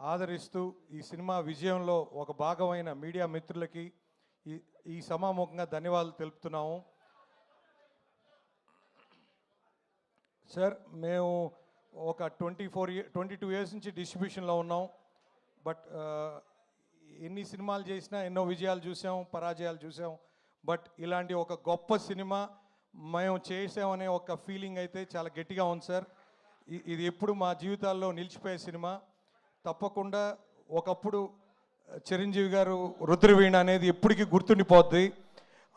ఆదరిస్తూ ఈ సినిమా విజయంలో ఒక భాగమైన మీడియా మిత్రులకి ఈ సమాముఖంగా ధన్యవాదాలు తెలుపుతున్నాము. సార్, మేము ఒక 22 ఇయర్స్ నుంచి డిస్ట్రిబ్యూషన్లో ఉన్నాం. బట్ ఎన్ని సినిమాలు చేసినా ఎన్నో విజయాలు చూసాం, పరాజయాలు చూసాం. బట్ ఇలాంటి ఒక గొప్ప సినిమా మేము చేసామనే ఒక ఫీలింగ్ అయితే చాలా గట్టిగా ఉంది సార్. ఇది ఎప్పుడు మా జీవితాల్లో నిలిచిపోయే సినిమా. తప్పకుండా ఒకప్పుడు చిరంజీవి గారు రుద్రవీణ అనేది ఎప్పటికీ గుర్తుండిపోద్ది.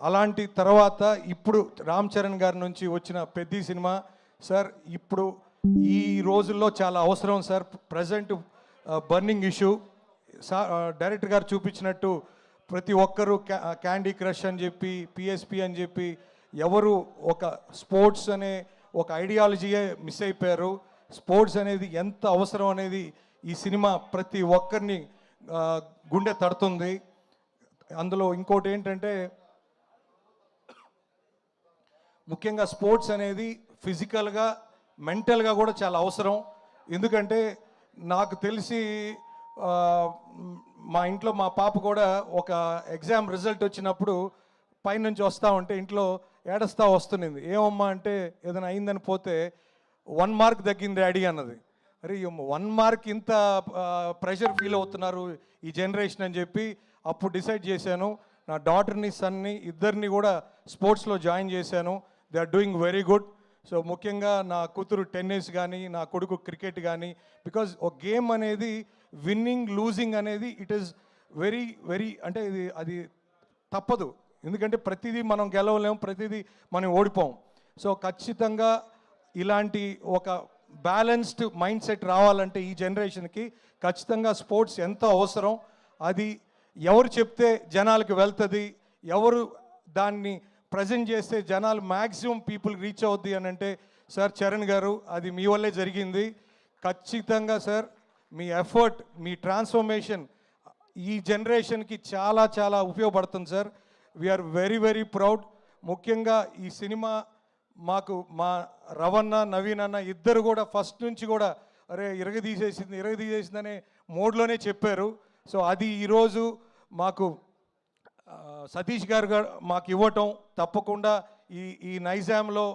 అలాంటి తర్వాత ఇప్పుడు రామ్ చరణ్ గారి నుంచి వచ్చిన పెద్ద సినిమా సార్ ఇప్పుడు ఈ రోజుల్లో చాలా అవసరం sir. Present burning issue director గారు చూపించినట్టు ప్రతి ఒక్కరూ క్యాండీ క్రష్ అని చెప్పి, పిఎస్పి అని చెప్పి ఎవరు ఒక స్పోర్ట్స్ అనే ఒక ఐడియాలజీయే మిస్ అయిపోయారు. స్పోర్ట్స్ అనేది ఎంత అవసరం అనేది ఈ సినిమా ప్రతి ఒక్కరిని గుండె తడుతుంది. అందులో ఇంకోటి ఏంటంటే ముఖ్యంగా స్పోర్ట్స్ అనేది ఫిజికల్గా మెంటల్గా కూడా చాలా అవసరం. ఎందుకంటే నాకు తెలిసి మా ఇంట్లో మా పాప కూడా ఒక ఎగ్జామ్ రిజల్ట్ వచ్చినప్పుడు పైనుంచి వస్తూ ఉంటే ఇంట్లో ఏడుస్తూ వస్తున్నది. ఏమమ్మా అంటే ఏదైనా అయిందని పోతే 1 మార్క్ తగ్గింది డాడీ అన్నది. అరే 1 మార్క్ ఇంత ప్రెషర్ ఫీల్ అవుతున్నారు ఈ జనరేషన్ అని చెప్పి అప్పుడు డిసైడ్ చేశాను. నా డాటర్ని సన్ని ఇద్దరిని కూడా స్పోర్ట్స్లో జాయిన్ చేశాను. They are doing very good. So ముఖ్యంగా నా కూతురు టెన్నిస్ కానీ, నా కొడుకు క్రికెట్ కానీ, బికాజ్ ఒక గేమ్ అనేది విన్నింగ్ లూజింగ్ అనేది ఇట్ ఈస్ వెరీ వెరీ అంటే అది తప్పదు. ఎందుకంటే ప్రతిదీ మనం గెలవలేము, ప్రతిదీ మనం ఓడిపోం. సో ఖచ్చితంగా ఇలాంటి ఒక బ్యాలెన్స్డ్ మైండ్ సెట్ రావాలంటే ఈ జనరేషన్కి ఖచ్చితంగా స్పోర్ట్స్ ఎంతో అవసరం. అది ఎవరు చెప్తే జనాలకు వెళ్తుంది, ఎవరు దాన్ని ప్రజెంట్ చేస్తే జనాలు మ్యాక్సిమం పీపుల్ రీచ్ అవుద్ది అని అంటే సార్ చరణ్ గారు అది మీ వల్లే జరిగింది. ఖచ్చితంగా సార్ మీ ఎఫర్ట్, మీ ట్రాన్స్ఫర్మేషన్ ఈ జనరేషన్కి చాలా చాలా ఉపయోగపడుతుంది sir. We are very very proud. ముఖ్యంగా ఈ సినిమా మాకు మా రవణ, నవీన్ అన్న ఇద్దరు కూడా ఫస్ట్ నుంచి కూడా అరే ఇరగదీసేసింది అనే మోడ్లోనే చెప్పారు. సో అది ఈరోజు మాకు సతీష్ గారు మాకు ఇవ్వటం, తప్పకుండా ఈ నైజాంలో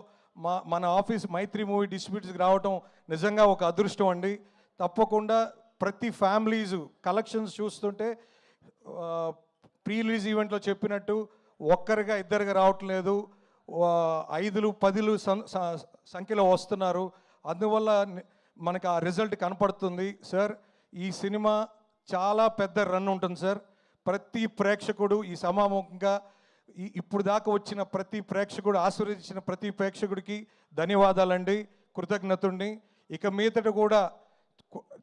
మన ఆఫీస్ మైత్రి మూవీ డిస్ట్రిబ్యూటర్స్కి రావటం నిజంగా ఒక అదృష్టం అండి. తప్పకుండా ప్రతి ఫ్యామిలీస్ కలెక్షన్స్ చూస్తుంటే ప్రీ రిలీజ్ ఈవెంట్లో చెప్పినట్టు ఒక్కరిగా ఇద్దరుగా రావట్లేదు, 5, 10 సంఖ్యలో వస్తున్నారు. అందువల్ల మనకు ఆ రిజల్ట్ కనపడుతుంది సార్. ఈ సినిమా చాలా పెద్ద రన్ ఉంటుంది సార్. ప్రతి ప్రేక్షకుడు ఈ సమాముఖంగా ఇప్పుడు దాకా వచ్చిన ప్రతి ప్రేక్షకుడు, ఆశీర్వదించిన ప్రతి ప్రేక్షకుడికి ధన్యవాదాలండి, కృతజ్ఞతుడిని. ఇక మీదట కూడా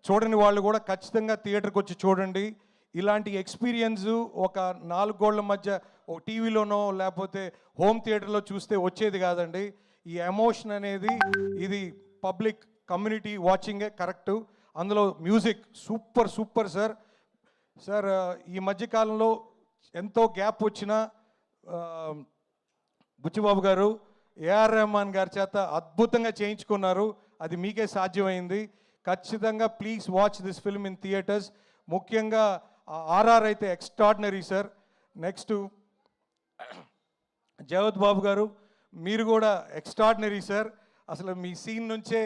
చూడని వాళ్ళు కూడా ఖచ్చితంగా థియేటర్కి వచ్చి చూడండి. ఇలాంటి ఎక్స్పీరియన్స్ ఒక 4 గోళ్ల మధ్య ఓ టీవీలోనో లేకపోతే హోమ్ థియేటర్లో చూస్తే వచ్చేది కాదండి. ఈ ఎమోషన్ అనేది ఇది పబ్లిక్ కమ్యూనిటీ వాచింగే కరెక్టు. అందులో మ్యూజిక్ సూపర్ సార్. సార్ ఈ మధ్యకాలంలో ఎంతో గ్యాప్ వచ్చిన బుచ్చిబాబు గారు ఏఆర్ రెహమాన్ గారి చేత అద్భుతంగా చేయించుకున్నారు. అది మీకే సాధ్యమైంది. ఖచ్చితంగా please watch this film in theatres. ముఖ్యంగా ఆర్ఆర్ అయితే ఎక్స్ట్రాడినరీ సార్. నెక్స్ట్ జగత్ బాబు గారు మీరు కూడా ఎక్స్ట్రాడినరీ సార్. అసలు మీ సీన్ నుంచే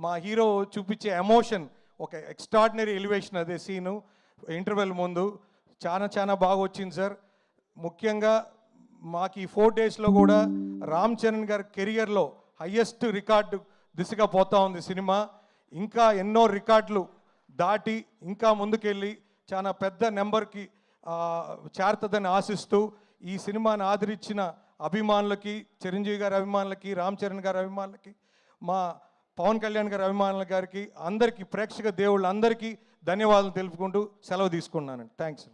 మా హీరో చూపించే ఎమోషన్ ఒక ఎక్స్ట్రాడినరీ ఎలివేషన్. అదే సీను ఇంటర్వెల్ ముందు చాలా బాగా వచ్చింది సార్. ముఖ్యంగా మాకు ఈ 4 డేస్లో కూడా రామ్ చరణ్ గారి కెరియర్లో హయ్యెస్ట్ రికార్డు దిశగా పోతా ఉంది సినిమా. ఇంకా ఎన్నో రికార్డులు దాటి ఇంకా ముందుకెళ్ళి చాలా పెద్ద నెంబర్కి చేరుతుందని ఆశిస్తూ ఈ సినిమాని ఆదరించిన అభిమానులకి, చిరంజీవి గారి అభిమానులకి, రామ్ చరణ్ గారి అభిమానులకి, మా పవన్ కళ్యాణ్ గారి అభిమానుల గారికి, అందరికీ, ప్రేక్షక దేవుళ్ళందరికీ ధన్యవాదాలు తెలుపుకుంటూ సెలవు తీసుకున్నానండి. థ్యాంక్స్.